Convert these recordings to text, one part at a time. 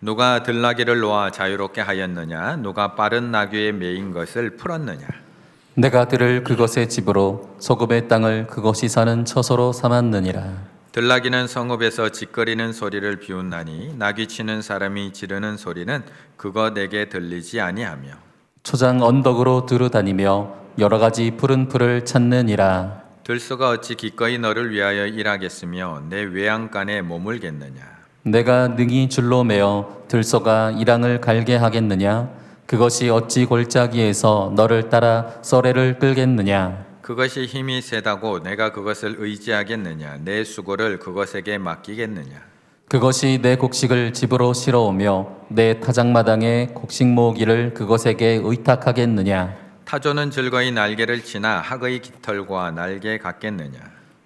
누가 들나귀를 놓아 자유롭게 하였느냐? 누가 빠른 나귀에 매인 것을 풀었느냐? 내가 들을 그것의 집으로 소금의 땅을 그것이 사는 처소로 삼았느니라. 들나귀는 성읍에서 짖거리는 소리를 비웃나니 나귀 치는 사람이 지르는 소리는 그거 내게 들리지 아니하며 초장 언덕으로 두루다니며 여러 가지 푸른 풀을 찾느니라. 들소가 어찌 기꺼이 너를 위하여 일하겠으며 내 외양간에 머물겠느냐? 내가 능히 줄로 매어 들소가 이랑을 갈게 하겠느냐? 그것이 어찌 골짜기에서 너를 따라 썰애를 끌겠느냐? 그것이 힘이 세다고 내가 그것을 의지하겠느냐? 내 수고를 그것에게 맡기겠느냐? 그것이 내 곡식을 집으로 실어오며 내 타작마당에 곡식 모으기를 그것에게 의탁하겠느냐? 타조는 즐거이 날개를 치나 학의 깃털과 날개 같겠느냐?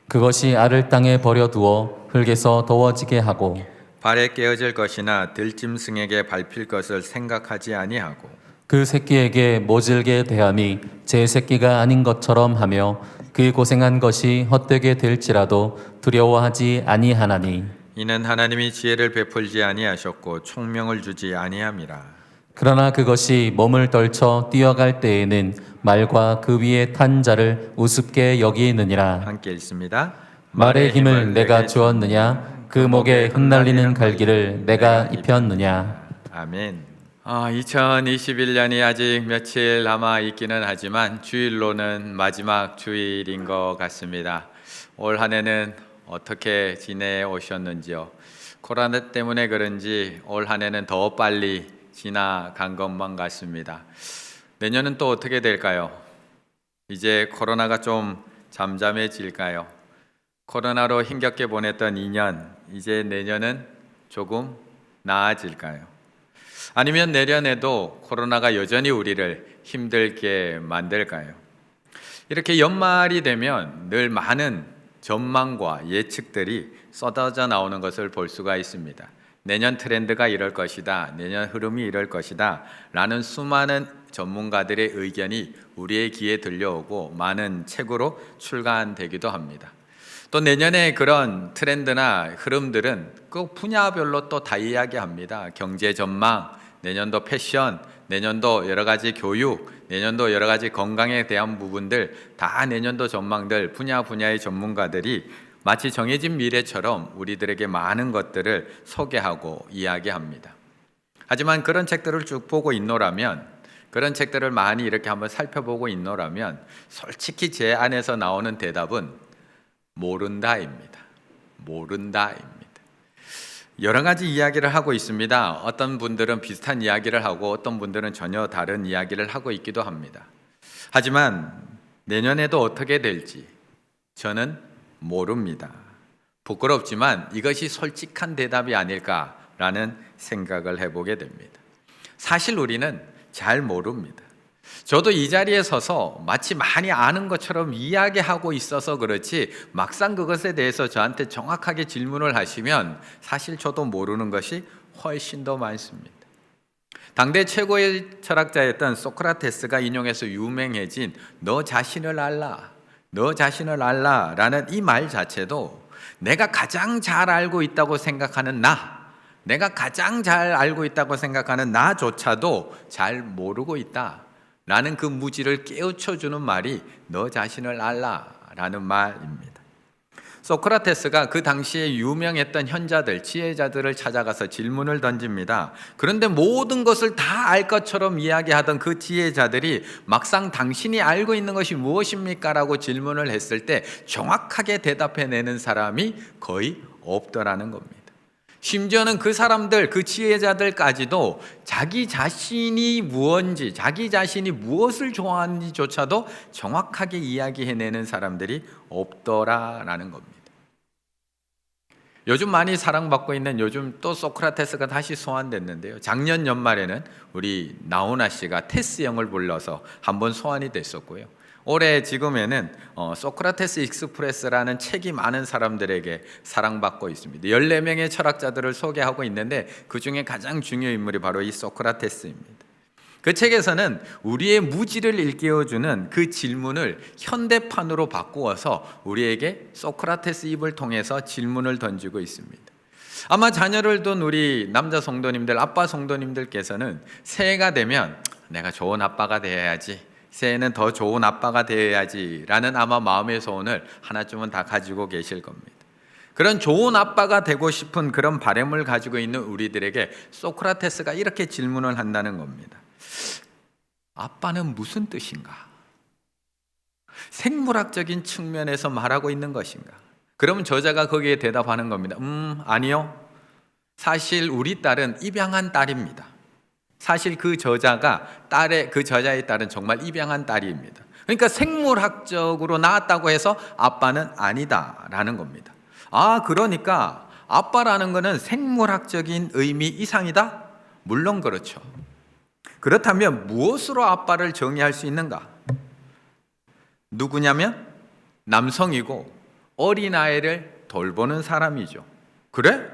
그것이 알을 땅에 버려두어 흙에서 더워지게 하고 발에 깨어질 것이나 들짐승에게 밟힐 것을 생각하지 아니하고 그 새끼에게 모질게 대함이 제 새끼가 아닌 것처럼 하며 그 고생한 것이 헛되게 될지라도 두려워하지 아니하나니 이는 하나님이 지혜를 베풀지 아니하셨고 총명을 주지 아니함이라. 그러나 그것이 몸을 떨쳐 뛰어갈 때에는 말과 그 위에 탄 자를 우습게 여기느니라. 함께 읽습니다. 말의 힘을 내가 주었느냐? 그 목에 흩날리는 갈기를 내가 입혔느냐? 아멘. 2021년이 아직 며칠 남아 있기는 하지만 주일로는 마지막 주일인 것 같습니다. 올 한 해는 어떻게 지내오셨는지요? 코로나 때문에 그런지 올 한 해는 더 빨리 지나간 것만 같습니다. 내년은 또 어떻게 될까요? 이제 코로나가 좀 잠잠해질까요? 코로나로 힘겹게 보냈던 2년, 이제 내년은 조금 나아질까요? 아니면 내년에도 코로나가 여전히 우리를 힘들게 만들까요? 이렇게 연말이 되면 늘 많은 전망과 예측들이 쏟아져 나오는 것을 볼 수가 있습니다. 내년 트렌드가 이럴 것이다, 내년 흐름이 이럴 것이다 라는 수많은 전문가들의 의견이 우리의 귀에 들려오고 많은 책으로 출간되기도 합니다. 또 내년에 그런 트렌드나 흐름들은 꼭 분야별로 또 다 이야기합니다. 경제 전망, 내년도 패션, 내년도 여러 가지 교육, 내년도 여러 가지 건강에 대한 부분들 다 내년도 전망들 분야의 전문가들이 마치 정해진 미래처럼 우리들에게 많은 것들을 소개하고 이야기합니다. 하지만 그런 책들을 쭉 보고 있노라면, 그런 책들을 많이 이렇게 한번 살펴보고 있노라면 솔직히 제 안에서 나오는 대답은 모른다입니다. 모른다입니다. 여러 가지 이야기를 하고 있습니다. 어떤 분들은 비슷한 이야기를 하고 어떤 분들은 전혀 다른 이야기를 하고 있기도 합니다. 하지만 내년에도 어떻게 될지 저는 모릅니다. 부끄럽지만 이것이 솔직한 대답이 아닐까라는 생각을 해보게 됩니다. 사실 우리는 잘 모릅니다. 저도 이 자리에 서서 마치 많이 아는 것처럼 이야기하고 있어서 그렇지 막상 그것에 대해서 저한테 정확하게 질문을 하시면 사실 저도 모르는 것이 훨씬 더 많습니다. 당대 최고의 철학자였던 소크라테스가 인용해서 유명해진 너 자신을 알라, 너 자신을 알라라는 이 말 자체도 내가 가장 잘 알고 있다고 생각하는 내가 가장 잘 알고 있다고 생각하는 나조차도 잘 모르고 있다 라는 그 무지를 깨우쳐주는 말이 너 자신을 알라라는 말입니다. 소크라테스가 그 당시에 유명했던 현자들, 지혜자들을 찾아가서 질문을 던집니다. 그런데 모든 것을 다 알 것처럼 이야기하던 그 지혜자들이 막상 당신이 알고 있는 것이 무엇입니까? 라고 질문을 했을 때 정확하게 대답해내는 사람이 거의 없더라는 겁니다. 심지어는 그 사람들, 그 지혜자들까지도 자기 자신이 무엇인지, 자기 자신이 무엇을 좋아하는지조차도 정확하게 이야기해내는 사람들이 없더라라는 겁니다. 요즘 많이 사랑받고 있는 요즘 또 소크라테스가 다시 소환됐는데요. 작년 연말에는 우리 나훈아 씨가 테스형을 불러서 한번 소환이 됐었고요. 올해 지금에는 소크라테스 익스프레스라는 책이 많은 사람들에게 사랑받고 있습니다. 14명의 철학자들을 소개하고 있는데 그 중에 가장 중요한 인물이 바로 이 소크라테스입니다. 그 책에서는 우리의 무지를 일깨워주는 그 질문을 현대판으로 바꾸어서 우리에게 소크라테스 입을 통해서 질문을 던지고 있습니다. 아마 자녀를 둔 우리 남자 성도님들, 아빠 성도님들께서는 새해가 되면 내가 좋은 아빠가 되어야지, 새해는 더 좋은 아빠가 되어야지 라는 아마 마음의 소원을 하나쯤은 다 가지고 계실 겁니다. 그런 좋은 아빠가 되고 싶은 그런 바람을 가지고 있는 우리들에게 소크라테스가 이렇게 질문을 한다는 겁니다. 아빠는 무슨 뜻인가? 생물학적인 측면에서 말하고 있는 것인가? 그러면 저자가 거기에 대답하는 겁니다. 아니요. 사실 우리 딸은 입양한 딸입니다. 사실 그 저자의 딸은 정말 입양한 딸입니다. 그러니까 생물학적으로 낳았다고 해서 아빠는 아니다라는 겁니다. 그러니까 아빠라는 것은 생물학적인 의미 이상이다? 물론 그렇죠. 그렇다면 무엇으로 아빠를 정의할 수 있는가? 누구냐면 남성이고 어린아이를 돌보는 사람이죠. 그래?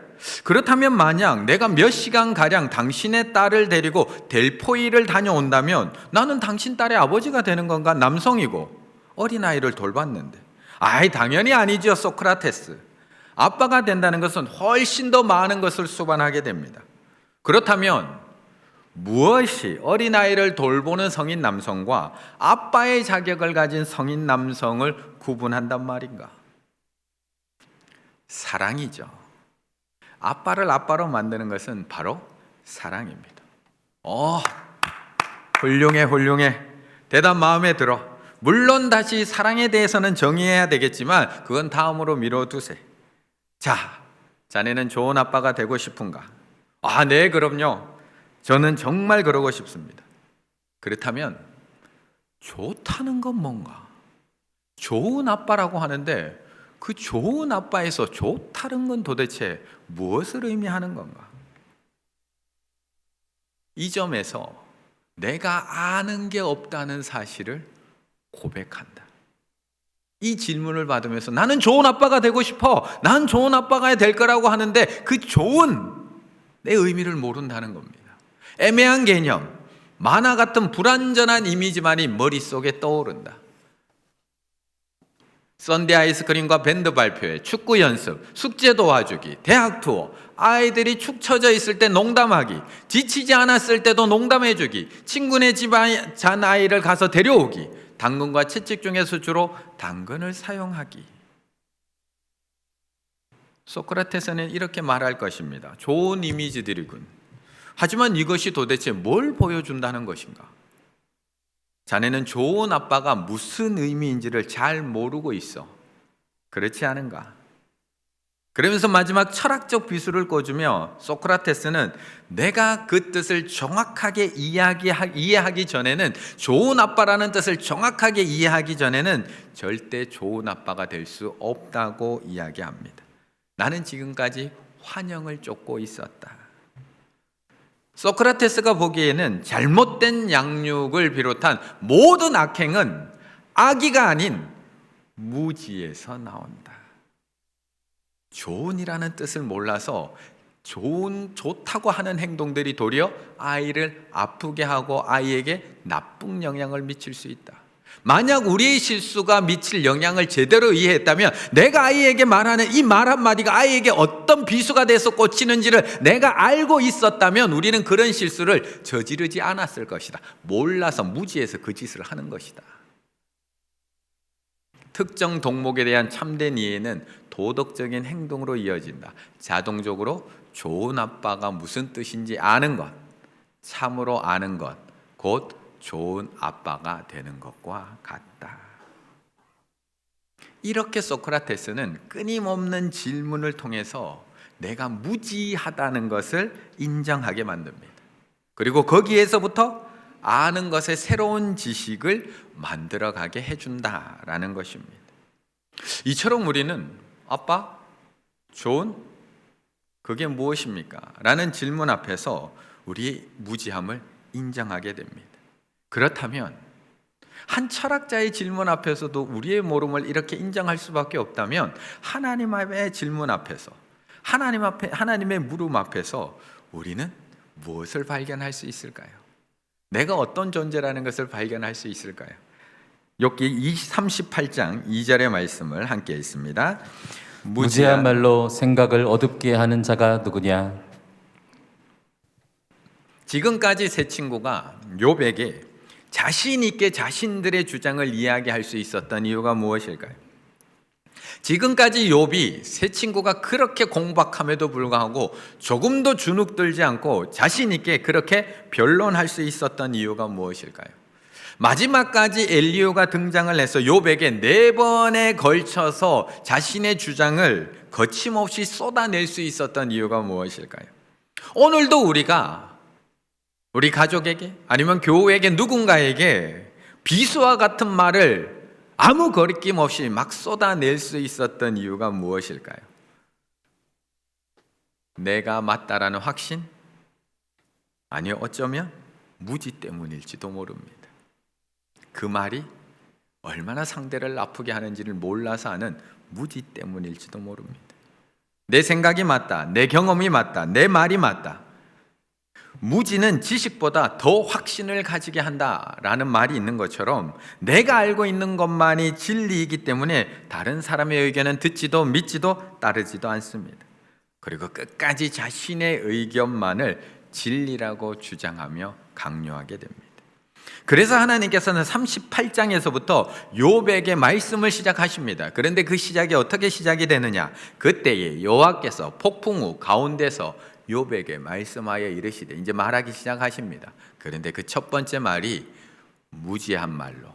그렇다면 만약 내가 몇 시간가량 당신의 딸을 데리고 델포이를 다녀온다면 나는 당신 딸의 아버지가 되는 건가? 남성이고 어린아이를 돌봤는데. 당연히 아니죠, 소크라테스. 아빠가 된다는 것은 훨씬 더 많은 것을 수반하게 됩니다. 그렇다면 무엇이 어린아이를 돌보는 성인 남성과 아빠의 자격을 가진 성인 남성을 구분한단 말인가? 사랑이죠. 아빠를 아빠로 만드는 것은 바로 사랑입니다. 훌륭해. 대답 마음에 들어. 물론 다시 사랑에 대해서는 정의해야 되겠지만 그건 다음으로 미뤄두세. 자, 자네는 좋은 아빠가 되고 싶은가? 네, 그럼요. 저는 정말 그러고 싶습니다. 그렇다면 좋다는 건 뭔가? 좋은 아빠라고 하는데 그 좋은 아빠에서 좋다는 건 도대체 무엇을 의미하는 건가? 이 점에서 내가 아는 게 없다는 사실을 고백한다. 이 질문을 받으면서 나는 좋은 아빠가 되고 싶어. 난 좋은 아빠가 될 거라고 하는데 그 좋은 내 의미를 모른다는 겁니다. 애매한 개념, 만화 같은 불완전한 이미지만이 머릿속에 떠오른다. 썬데이 아이스크림과 밴드 발표회, 축구 연습, 숙제 도와주기, 대학 투어, 아이들이 축 처져 있을 때 농담하기, 지치지 않았을 때도 농담해주기, 친구네 집 잔 아이를 가서 데려오기, 당근과 채찍 중에서 주로 당근을 사용하기. 소크라테스는 이렇게 말할 것입니다. 좋은 이미지들이군. 하지만 이것이 도대체 뭘 보여준다는 것인가? 자네는 좋은 아빠가 무슨 의미인지를 잘 모르고 있어. 그렇지 않은가? 그러면서 마지막 철학적 비수를 꽂으며 소크라테스는 내가 그 뜻을 정확하게 이해하기 전에는, 좋은 아빠라는 뜻을 정확하게 이해하기 전에는 절대 좋은 아빠가 될 수 없다고 이야기합니다. 나는 지금까지 환영을 쫓고 있었다. 소크라테스가 보기에는 잘못된 양육을 비롯한 모든 악행은 악의가 아닌 무지에서 나온다. 좋은이라는 뜻을 몰라서 좋다고 하는 행동들이 도리어 아이를 아프게 하고 아이에게 나쁜 영향을 미칠 수 있다. 만약 우리의 실수가 미칠 영향을 제대로 이해했다면 내가 아이에게 말하는 이 말 한마디가 아이에게 어떤 비수가 돼서 꽂히는지를 내가 알고 있었다면 우리는 그런 실수를 저지르지 않았을 것이다. 몰라서 무지해서 그 짓을 하는 것이다. 특정 동목에 대한 참된 이해는 도덕적인 행동으로 이어진다. 자동적으로 좋은 아빠가 무슨 뜻인지 아는 것, 참으로 아는 것, 곧 좋은 아빠가 되는 것과 같다. 이렇게 소크라테스는 끊임없는 질문을 통해서 내가 무지하다는 것을 인정하게 만듭니다. 그리고 거기에서부터 아는 것의 새로운 지식을 만들어가게 해준다라는 것입니다. 이처럼 우리는 아빠, 좋은, 그게 무엇입니까? 라는 질문 앞에서 우리의 무지함을 인정하게 됩니다. 그렇다면 한 철학자의 질문 앞에서도 우리의 모름을 이렇게 인정할 수밖에 없다면 하나님의 질문 앞에서, 하나님의 물음 앞에서 우리는 무엇을 발견할 수 있을까요? 내가 어떤 존재라는 것을 발견할 수 있을까요? 욥기 38장 2절의 말씀을 함께 읽습니다. 무지한 말로 생각을 어둡게 하는 자가 누구냐? 지금까지 세 친구가 욥에게 자신 있게 자신들의 주장을 이야기할 수 있었던 이유가 무엇일까요? 지금까지 욥이 세 친구가 그렇게 공박함에도 불구하고 조금도 주눅들지 않고 자신 있게 그렇게 변론할 수 있었던 이유가 무엇일까요? 마지막까지 엘리후가 등장을 해서 욥에게 4번에 걸쳐서 자신의 주장을 거침없이 쏟아낼 수 있었던 이유가 무엇일까요? 오늘도 우리가 우리 가족에게 아니면 교우에게 누군가에게 비수와 같은 말을 아무 거리낌 없이 막 쏟아낼 수 있었던 이유가 무엇일까요? 내가 맞다라는 확신? 아니요, 어쩌면 무지 때문일지도 모릅니다. 그 말이 얼마나 상대를 아프게 하는지를 몰라서 하는 무지 때문일지도 모릅니다. 내 생각이 맞다, 내 경험이 맞다, 내 말이 맞다. 무지는 지식보다 더 확신을 가지게 한다라는 말이 있는 것처럼 내가 알고 있는 것만이 진리이기 때문에 다른 사람의 의견은 듣지도 믿지도 따르지도 않습니다. 그리고 끝까지 자신의 의견만을 진리라고 주장하며 강요하게 됩니다. 그래서 하나님께서는 38장에서부터 욥에게 말씀을 시작하십니다. 그런데 그 시작이 어떻게 시작이 되느냐? 그때에 여호와께서 폭풍 후 가운데서 욥에게 말씀하여 이르시되, 이제 말하기 시작하십니다. 그런데 그 첫 번째 말이 무지한 말로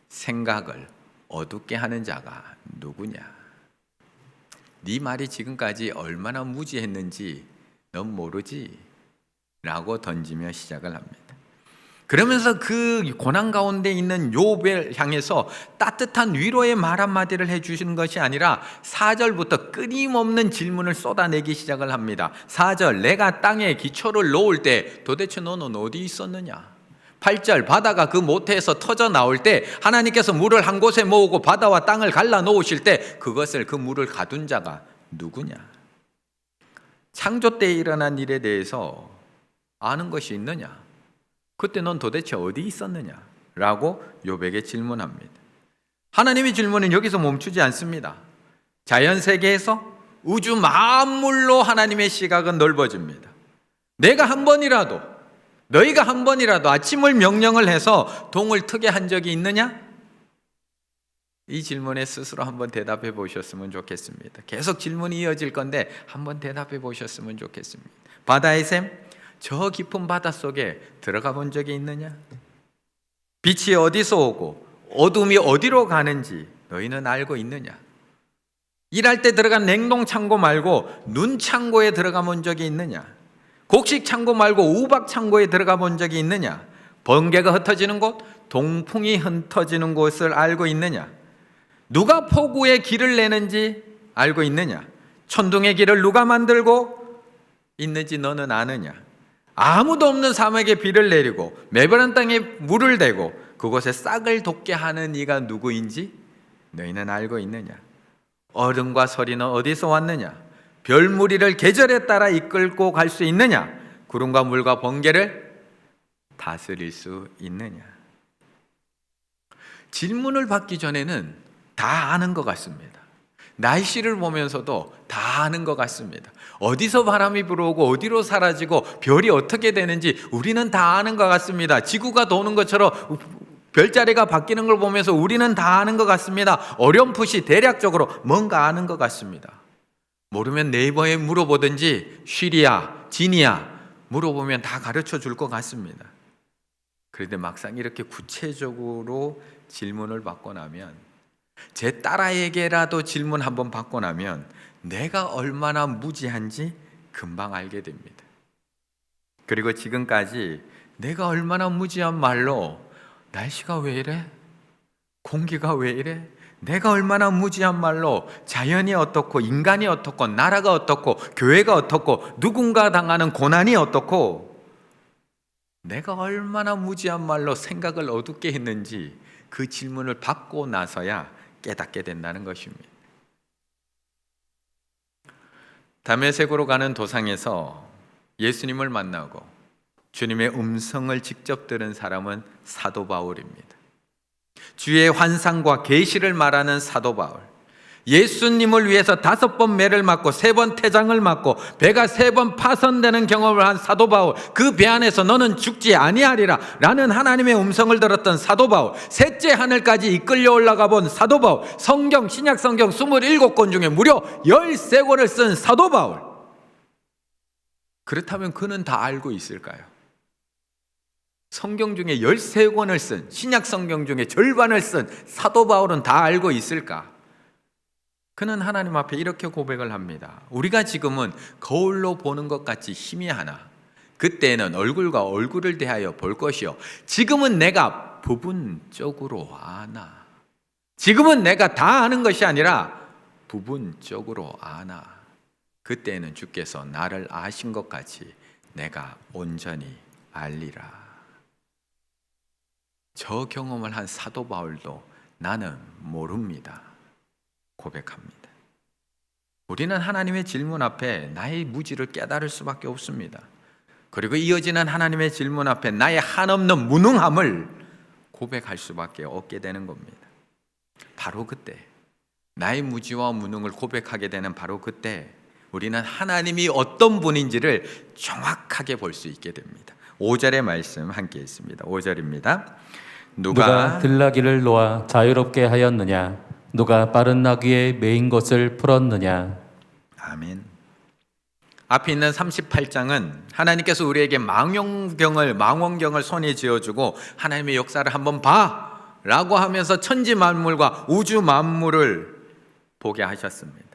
생각을 어둡게 하는 자가 누구냐? 네 말이 지금까지 얼마나 무지했는지 넌 모르지? 라고 던지며 시작을 합니다. 그러면서 그 고난 가운데 있는 욥을 향해서 따뜻한 위로의 말 한마디를 해주시는 것이 아니라 4절부터 끊임없는 질문을 쏟아내기 시작을 합니다. 4절, 내가 땅에 기초를 놓을 때 도대체 너는 어디 있었느냐? 8절, 바다가 그 모태에서 터져 나올 때 하나님께서 물을 한 곳에 모으고 바다와 땅을 갈라 놓으실 때 그것을 그 물을 가둔 자가 누구냐? 창조 때 일어난 일에 대해서 아는 것이 있느냐? 그때 넌 도대체 어디 있었느냐? 라고 욥에게 질문합니다. 하나님의 질문은 여기서 멈추지 않습니다. 자연 세계에서 우주 만물로 하나님의 시각은 넓어집니다. 내가 한 번이라도, 너희가 한 번이라도 아침을 명령을 해서 동을 트게 한 적이 있느냐? 이 질문에 스스로 한번 대답해 보셨으면 좋겠습니다. 계속 질문이 이어질 건데 한번 대답해 보셨으면 좋겠습니다. 바다의 샘, 저 깊은 바닷속에 들어가 본 적이 있느냐? 빛이 어디서 오고 어둠이 어디로 가는지 너희는 알고 있느냐? 일할 때 들어간 냉동창고 말고 눈창고에 들어가 본 적이 있느냐? 곡식창고 말고 우박창고에 들어가 본 적이 있느냐? 번개가 흩어지는 곳, 동풍이 흩어지는 곳을 알고 있느냐? 누가 폭우의 길을 내는지 알고 있느냐? 천둥의 길을 누가 만들고 있는지 너는 아느냐? 아무도 없는 사막에 비를 내리고 메마른 땅에 물을 대고 그곳에 싹을 돋게 하는 이가 누구인지 너희는 알고 있느냐? 얼음과 서리는 어디서 왔느냐? 별무리를 계절에 따라 이끌고 갈 수 있느냐? 구름과 물과 번개를 다스릴 수 있느냐? 질문을 받기 전에는 다 아는 것 같습니다. 날씨를 보면서도 다 아는 것 같습니다. 어디서 바람이 불어오고 어디로 사라지고 별이 어떻게 되는지 우리는 다 아는 것 같습니다. 지구가 도는 것처럼 별자리가 바뀌는 걸 보면서 우리는 다 아는 것 같습니다. 어렴풋이 대략적으로 뭔가 아는 것 같습니다. 모르면 네이버에 물어보든지 쉬리야, 지니야 물어보면 다 가르쳐 줄 것 같습니다. 그런데 막상 이렇게 구체적으로 질문을 받고 나면, 제 딸아이에게라도 질문 한번 받고 나면 내가 얼마나 무지한지 금방 알게 됩니다. 그리고 지금까지 내가 얼마나 무지한 말로 날씨가 왜 이래? 공기가 왜 이래? 내가 얼마나 무지한 말로 자연이 어떻고 인간이 어떻고 나라가 어떻고 교회가 어떻고 누군가 당하는 고난이 어떻고 내가 얼마나 무지한 말로 생각을 어둡게 했는지 그 질문을 받고 나서야 깨닫게 된다는 것입니다. 다메섹으로 가는 도상에서 예수님을 만나고 주님의 음성을 직접 들은 사람은 사도 바울입니다. 주의 환상과 계시를 말하는 사도 바울. 예수님을 위해서 5번 매를 맞고 3번 태장을 맞고 배가 3번 파손되는 경험을 한 사도 바울, 그 배 안에서 너는 죽지 아니하리라 라는 하나님의 음성을 들었던 사도 바울, 셋째 하늘까지 이끌려 올라가 본 사도 바울, 성경 신약 성경 27권 중에 무려 13권을 쓴 사도 바울. 그렇다면 그는 다 알고 있을까요? 성경 중에 13권을 쓴, 신약 성경 중에 절반을 쓴 사도 바울은 다 알고 있을까? 그는 하나님 앞에 이렇게 고백을 합니다. 우리가 지금은 거울로 보는 것 같이 희미하나 그때는 얼굴과 얼굴을 대하여 볼 것이요, 지금은 내가 부분적으로 아나. 지금은 내가 다 아는 것이 아니라 부분적으로 아나. 그때는 주께서 나를 아신 것 같이 내가 온전히 알리라. 저 경험을 한 사도 바울도 나는 모릅니다 고백합니다. 우리는 하나님의 질문 앞에 나의 무지를 깨달을 수밖에 없습니다. 그리고 이어지는 하나님의 질문 앞에 나의 한없는 무능함을 고백할 수밖에 없게 되는 겁니다. 바로 그때, 나의 무지와 무능을 고백하게 되는 바로 그때 우리는 하나님이 어떤 분인지를 정확하게 볼 수 있게 됩니다. 5절의 말씀 함께 있습니다. 5절입니다. 누가 들나귀를 놓아 자유롭게 하였느냐? 누가 빠른 나귀에 매인 것을 풀었느냐? 아멘. 앞에 있는 38장은 하나님께서 우리에게 망원경을 손에 쥐어주고 하나님의 역사를 한번 봐 라고 하면서 천지 만물과 우주 만물을 보게 하셨습니다.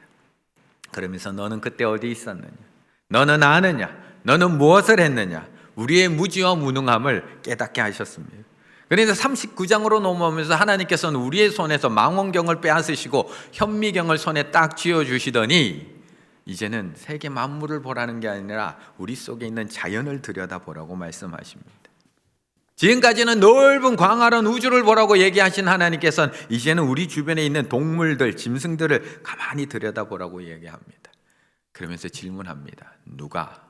그러면서 너는 그때 어디 있었느냐? 너는 아느냐? 너는 무엇을 했느냐? 우리의 무지와 무능함을 깨닫게 하셨습니다. 그래서 39장으로 넘어오면서 하나님께서는 우리의 손에서 망원경을 빼앗으시고 현미경을 손에 딱 쥐어주시더니 이제는 세계 만물을 보라는 게 아니라 우리 속에 있는 자연을 들여다보라고 말씀하십니다. 지금까지는 넓은 광활한 우주를 보라고 얘기하신 하나님께서는 이제는 우리 주변에 있는 동물들, 짐승들을 가만히 들여다보라고 얘기합니다. 그러면서 질문합니다. 누가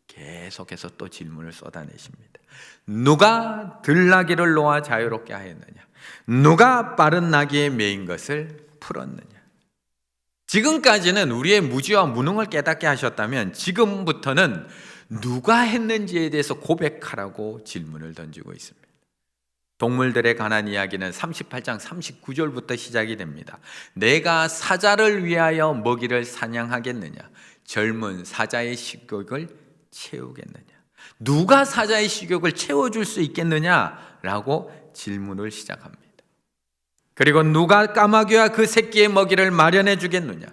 계속해서 또 질문을 쏟아내십니다. 누가 들나귀를 놓아 자유롭게 하였느냐? 누가 빠른 나귀에 매인 것을 풀었느냐? 지금까지는 우리의 무지와 무능을 깨닫게 하셨다면 지금부터는 누가 했는지에 대해서 고백하라고 질문을 던지고 있습니다. 동물들에 관한 이야기는 38장 39절부터 시작이 됩니다. 내가 사자를 위하여 먹이를 사냥하겠느냐? 젊은 사자의 식욕을 채우겠느냐? 누가 사자의 식욕을 채워줄 수 있겠느냐라고 질문을 시작합니다. 그리고 누가 까마귀와 그 새끼의 먹이를 마련해 주겠느냐?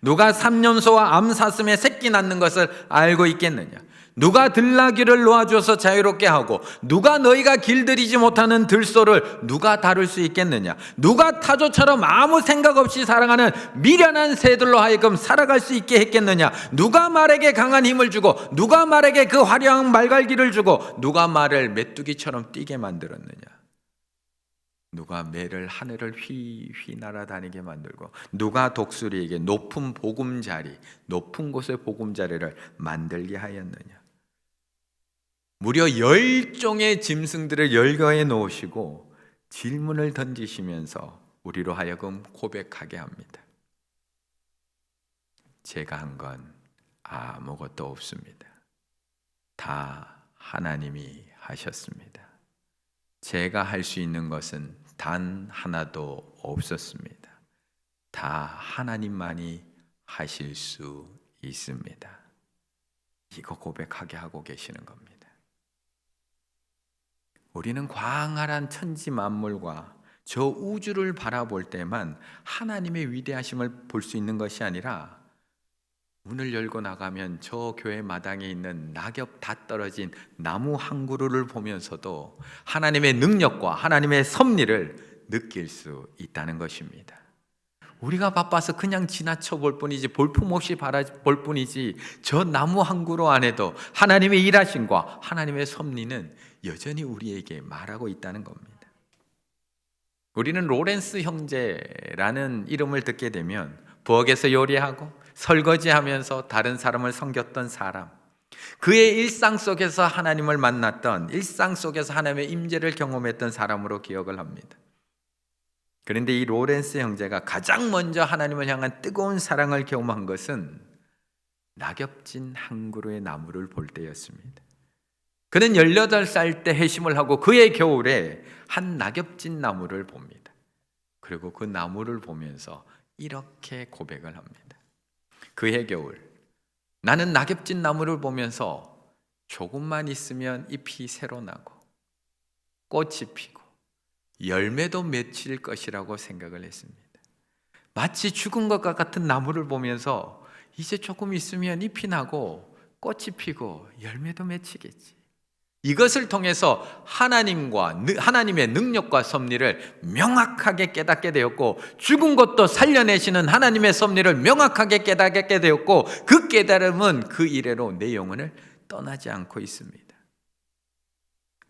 누가 삼년소와 암사슴의 새끼 낳는 것을 알고 있겠느냐? 누가 들나귀를 놓아줘서 자유롭게 하고 누가 너희가 길들이지 못하는 들소를 누가 다룰 수 있겠느냐? 누가 타조처럼 아무 생각 없이 살아가는 미련한 새들로 하여금 살아갈 수 있게 했겠느냐? 누가 말에게 강한 힘을 주고 누가 말에게 그 화려한 말갈기를 주고 누가 말을 메뚜기처럼 뛰게 만들었느냐? 누가 매를 하늘을 휘휘 날아다니게 만들고 누가 독수리에게 높은 보금자리, 높은 곳의 보금자리를 만들게 하였느냐? 무려 10종의 짐승들을 열거해 놓으시고 질문을 던지시면서 우리로 하여금 고백하게 합니다. 제가 한 건 아무것도 없습니다. 다 하나님이 하셨습니다. 제가 할 수 있는 것은 단 하나도 없었습니다. 다 하나님만이 하실 수 있습니다. 이거 고백하게 하고 계시는 겁니다. 우리는 광활한 천지 만물과 저 우주를 바라볼 때만 하나님의 위대하심을 볼 수 있는 것이 아니라 문을 열고 나가면 저 교회 마당에 있는 낙엽 다 떨어진 나무 한 그루를 보면서도 하나님의 능력과 하나님의 섭리를 느낄 수 있다는 것입니다. 우리가 바빠서 그냥 지나쳐 볼 뿐이지 볼품없이 바라볼 뿐이지 저 나무 한 그루 안에도 하나님의 일하심과 하나님의 섭리는 여전히 우리에게 말하고 있다는 겁니다. 우리는 로렌스 형제라는 이름을 듣게 되면 부엌에서 요리하고 설거지하면서 다른 사람을 섬겼던 사람, 그의 일상 속에서 하나님을 만났던, 일상 속에서 하나님의 임재를 경험했던 사람으로 기억을 합니다. 그런데 이 로렌스 형제가 가장 먼저 하나님을 향한 뜨거운 사랑을 경험한 것은 낙엽진 한 그루의 나무를 볼 때였습니다. 그는 18살 때 회심을 하고 그의 겨울에 한 낙엽진 나무를 봅니다. 그리고 그 나무를 보면서 이렇게 고백을 합니다. 그해 겨울, 나는 낙엽진 나무를 보면서 조금만 있으면 잎이 새로 나고 꽃이 피고 열매도 맺힐 것이라고 생각을 했습니다. 마치 죽은 것과 같은 나무를 보면서 이제 조금 있으면 잎이 나고 꽃이 피고 열매도 맺히겠지. 이것을 통해서 하나님의 능력과 섭리를 명확하게 깨닫게 되었고, 죽은 것도 살려내시는 하나님의 섭리를 명확하게 깨닫게 되었고, 그 깨달음은 그 이래로 내 영혼을 떠나지 않고 있습니다.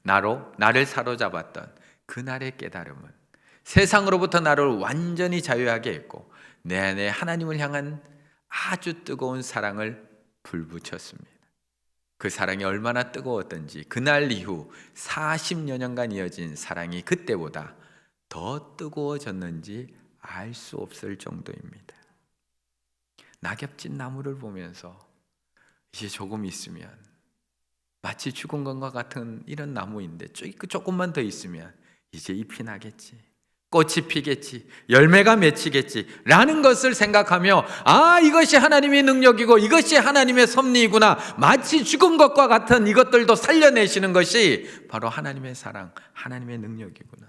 나를 사로잡았던 그날의 깨달음은 세상으로부터 나를 완전히 자유하게 했고, 내 안에 하나님을 향한 아주 뜨거운 사랑을 불붙였습니다. 그 사랑이 얼마나 뜨거웠던지 그날 이후 40여 년간 이어진 사랑이 그때보다 더 뜨거워졌는지 알 수 없을 정도입니다. 낙엽진 나무를 보면서 이제 조금 있으면 마치 죽은 것과 같은 이런 나무인데 조금만 더 있으면 이제 잎이 나겠지, 꽃이 피겠지, 열매가 맺히겠지 라는 것을 생각하며, 이것이 하나님의 능력이고 이것이 하나님의 섭리이구나, 마치 죽은 것과 같은 이것들도 살려내시는 것이 바로 하나님의 사랑, 하나님의 능력이구나.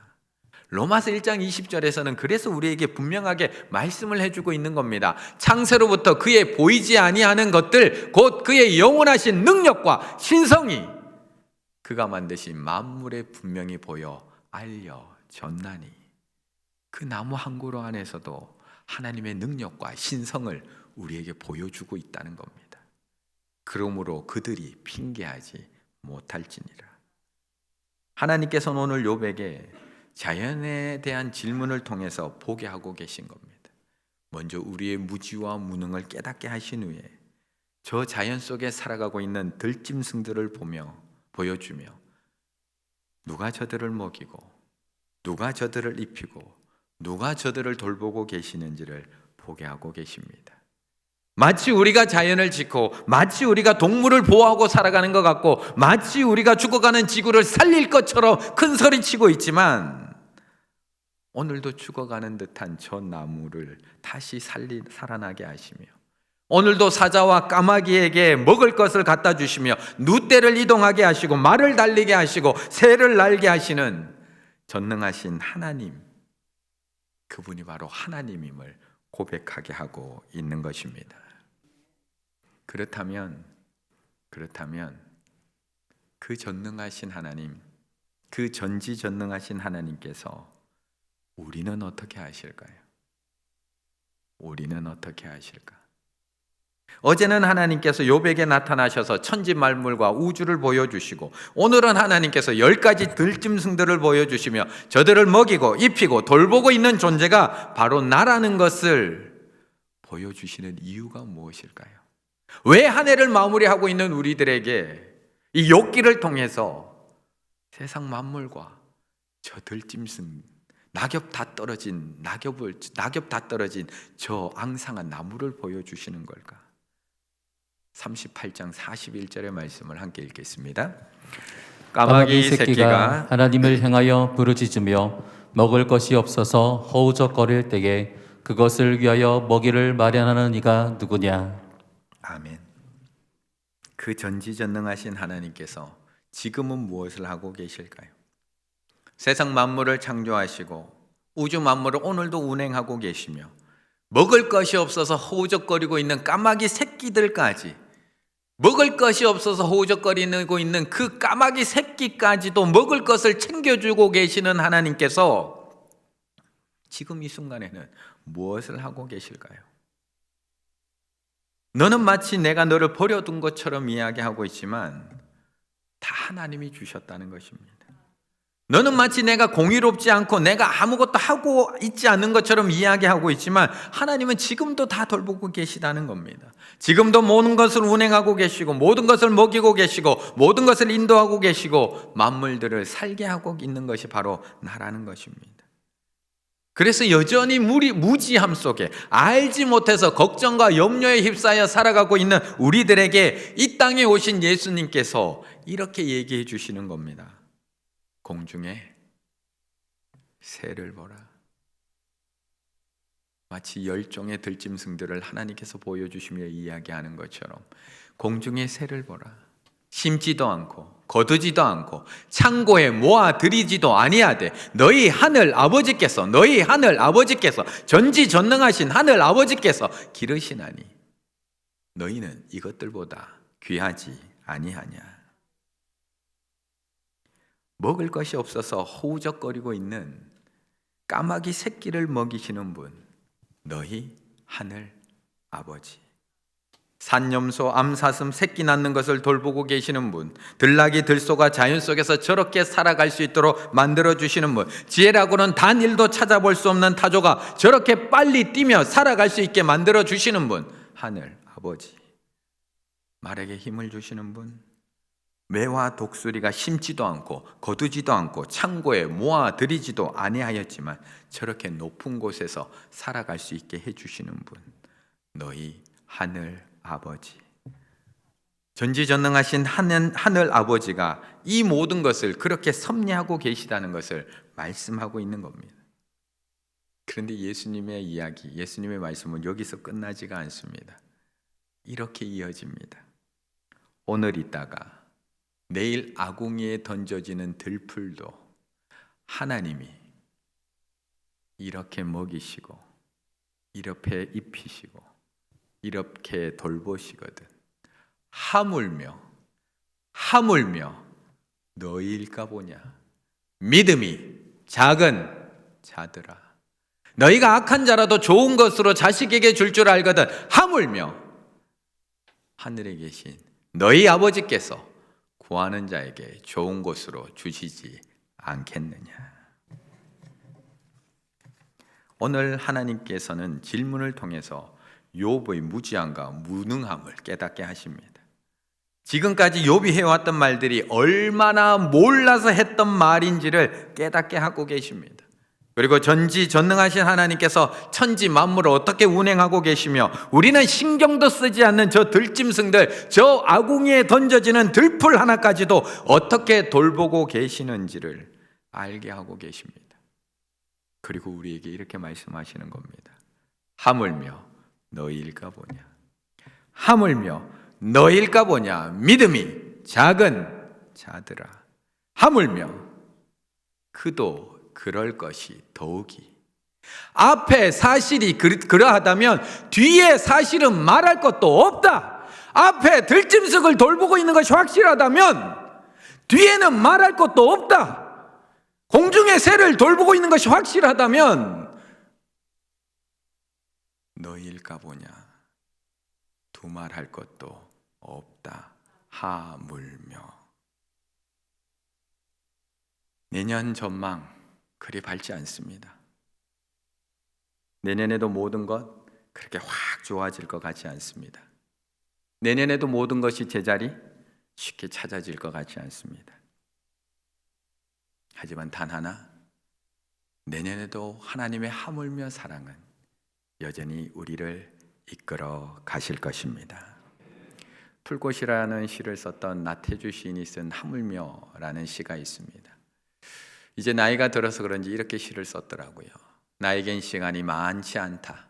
로마서 1장 20절에서는 그래서 우리에게 분명하게 말씀을 해주고 있는 겁니다. 창세로부터 그의 보이지 아니하는 것들, 곧 그의 영원하신 능력과 신성이 그가 만드신 만물에 분명히 보여 알려졌나니, 그 나무 한 그루 안에서도 하나님의 능력과 신성을 우리에게 보여주고 있다는 겁니다. 그러므로 그들이 핑계하지 못할지니라. 하나님께서는 오늘 욥에게 자연에 대한 질문을 통해서 보게 하고 계신 겁니다. 먼저 우리의 무지와 무능을 깨닫게 하신 후에 저 자연 속에 살아가고 있는 들짐승들을 보여주며 누가 저들을 먹이고 누가 저들을 입히고 누가 저들을 돌보고 계시는지를 보게 하고 계십니다. 마치 우리가 자연을 지키고 마치 우리가 동물을 보호하고 살아가는 것 같고 마치 우리가 죽어가는 지구를 살릴 것처럼 큰 소리치고 있지만, 오늘도 죽어가는 듯한 저 나무를 다시 살아나게 하시며, 오늘도 사자와 까마귀에게 먹을 것을 갖다 주시며 누대를 이동하게 하시고 말을 달리게 하시고 새를 날게 하시는 전능하신 하나님, 그분이 바로 하나님임을 고백하게 하고 있는 것입니다. 그렇다면 그 전능하신 하나님, 그 전지전능하신 하나님께서 우리는 어떻게 하실까요? 우리는 어떻게 하실까? 어제는 하나님께서 욥에게 나타나셔서 천지 만물과 우주를 보여주시고, 오늘은 하나님께서 10가지 들짐승들을 보여주시며 저들을 먹이고 입히고 돌보고 있는 존재가 바로 나라는 것을 보여주시는 이유가 무엇일까요? 왜 한 해를 마무리하고 있는 우리들에게 이 욥기를 통해서 세상 만물과 저 들짐승, 낙엽 다 떨어진 저 앙상한 나무를 보여주시는 걸까? 38장 41절의 말씀을 함께 읽겠습니다. 까마귀 새끼가 하나님을 향하여 부르짖으며 먹을 것이 없어서 허우적거릴 때에 그것을 위하여 먹이를 마련하는 이가 누구냐? 아멘. 그 전지전능하신 하나님께서 지금은 무엇을 하고 계실까요? 세상 만물을 창조하시고 우주 만물을 오늘도 운행하고 계시며, 먹을 것이 없어서 허우적거리고 있는 까마귀 새끼들까지, 먹을 것이 없어서 허우적거리고 있는 그 까마귀 새끼까지도 먹을 것을 챙겨주고 계시는 하나님께서 지금 이 순간에는 무엇을 하고 계실까요? 너는 마치 내가 너를 버려둔 것처럼 이야기하고 있지만 다 하나님이 주셨다는 것입니다. 너는 마치 내가 공의롭지 않고 내가 아무것도 하고 있지 않는 것처럼 이야기하고 있지만 하나님은 지금도 다 돌보고 계시다는 겁니다. 지금도 모든 것을 운행하고 계시고 모든 것을 먹이고 계시고 모든 것을 인도하고 계시고 만물들을 살게 하고 있는 것이 바로 나라는 것입니다. 그래서 여전히 무지함 속에 알지 못해서 걱정과 염려에 휩싸여 살아가고 있는 우리들에게 이 땅에 오신 예수님께서 이렇게 얘기해 주시는 겁니다. 공중에 새를 보라. 마치 열종의 들짐승들을 하나님께서 보여주시며 이야기하는 것처럼 공중에 새를 보라. 심지도 않고 거두지도 않고 창고에 모아 들이지도 아니하되 너희 하늘 아버지께서 전지전능하신 하늘 아버지께서 기르시나니 너희는 이것들보다 귀하지 아니하냐. 먹을 것이 없어서 허우적거리고 있는 까마귀 새끼를 먹이시는 분, 너희 하늘 아버지. 산염소, 암사슴 새끼 낳는 것을 돌보고 계시는 분, 들나귀, 들소가 자연 속에서 저렇게 살아갈 수 있도록 만들어주시는 분, 지혜라고는 단 1도 찾아볼 수 없는 타조가 저렇게 빨리 뛰며 살아갈 수 있게 만들어주시는 분, 하늘 아버지. 말에게 힘을 주시는 분, 매와 독수리가 심지도 않고 거두지도 않고 창고에 모아 들이지도 아니하였지만 저렇게 높은 곳에서 살아갈 수 있게 해주시는 분, 너희 하늘 아버지. 전지전능하신 하늘 아버지가 이 모든 것을 그렇게 섭리하고 계시다는 것을 말씀하고 있는 겁니다. 그런데 예수님의 이야기, 예수님의 말씀은 여기서 끝나지가 않습니다. 이렇게 이어집니다. 오늘 있다가 내일 아궁이에 던져지는 들풀도 하나님이 이렇게 먹이시고 이렇게 입히시고 이렇게 돌보시거든. 하물며 너희일까 보냐. 믿음이 작은 자들아. 너희가 악한 자라도 좋은 것으로 자식에게 줄 줄 알거든. 하물며 하늘에 계신 너희 아버지께서 구하는 자에게 좋은 것으로 주시지 않겠느냐. 오늘 하나님께서는 질문을 통해서 욥의 무지함과 무능함을 깨닫게 하십니다. 지금까지 욥이 해왔던 말들이 얼마나 몰라서 했던 말인지를 깨닫게 하고 계십니다. 그리고 전지전능하신 하나님께서 천지 만물을 어떻게 운행하고 계시며 우리는 신경도 쓰지 않는 저 들짐승들, 저 아궁이에 던져지는 들풀 하나까지도 어떻게 돌보고 계시는지를 알게 하고 계십니다. 그리고 우리에게 이렇게 말씀하시는 겁니다. 하물며 너희일까 보냐. 하물며 너희일까 보냐. 믿음이 작은 자들아. 하물며 그도 그럴 것이 더욱이. 앞에 사실이 그러하다면 뒤에 사실은 말할 것도 없다. 앞에 들짐승을 돌보고 있는 것이 확실하다면 뒤에는 말할 것도 없다. 공중의 새를 돌보고 있는 것이 확실하다면 너희일까 보냐. 두말할 것도 없다. 하물며. 내년 전망 그리 밝지 않습니다. 내년에도 모든 것 그렇게 확 좋아질 것 같지 않습니다. 내년에도 모든 것이 제자리 쉽게 찾아질 것 같지 않습니다. 하지만 단 하나, 내년에도 하나님의 하물며 사랑은 여전히 우리를 이끌어 가실 것입니다. 풀꽃이라는 시를 썼던 나태주 시인이 쓴 하물며라는 시가 있습니다. 이제 나이가 들어서 그런지 이렇게 시를 썼더라고요. 나에겐 시간이 많지 않다.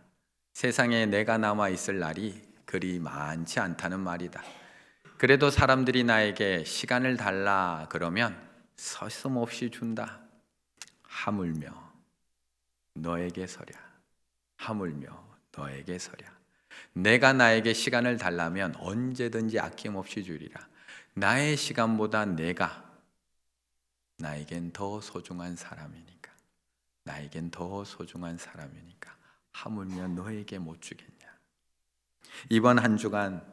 세상에 내가 남아 있을 날이 그리 많지 않다는 말이다. 그래도 사람들이 나에게 시간을 달라 그러면 서슴없이 준다. 하물며 너에게 서랴. 하물며 너에게 서랴. 내가 나에게 시간을 달라면 언제든지 아낌없이 주리라. 나의 시간보다 내가 나에겐 더 소중한 사람이니까. 나에겐 더 소중한 사람이니까 하물며 너에게 못 주겠냐. 이번 한 주간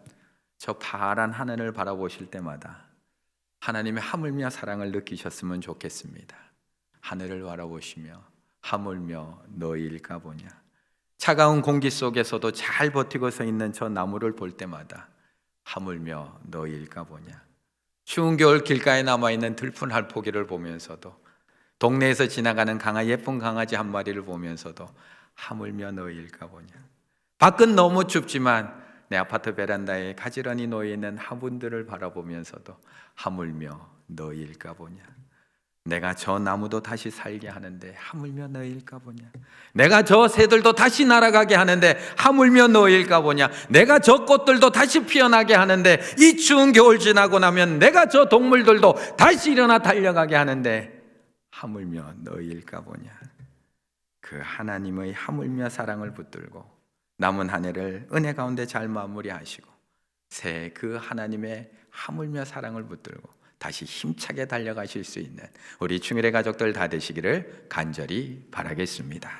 저 파란 하늘을 바라보실 때마다 하나님의 하물며 사랑을 느끼셨으면 좋겠습니다. 하늘을 바라보시며 하물며 너희일까 보냐. 차가운 공기 속에서도 잘 버티고 서 있는 저 나무를 볼 때마다 하물며 너희일까 보냐. 추운 겨울 길가에 남아있는 들푼 할포기를 보면서도 동네에서 지나가는 예쁜 강아지 한 마리를 보면서도 하물며 너희일까 보냐. 밖은 너무 춥지만 내 아파트 베란다에 가지런히 놓여있는 화분들을 바라보면서도 하물며 너희일까 보냐. 내가 저 나무도 다시 살게 하는데 하물며 너희일까 보냐. 내가 저 새들도 다시 날아가게 하는데 하물며 너희일까 보냐. 내가 저 꽃들도 다시 피어나게 하는데 이 추운 겨울 지나고 나면 내가 저 동물들도 다시 일어나 달려가게 하는데 하물며 너희일까 보냐. 그 하나님의 하물며 사랑을 붙들고 남은 한 해를 은혜 가운데 잘 마무리하시고 새 그 하나님의 하물며 사랑을 붙들고 다시 힘차게 달려가실 수 있는 우리 충일의 가족들 다 되시기를 간절히 바라겠습니다.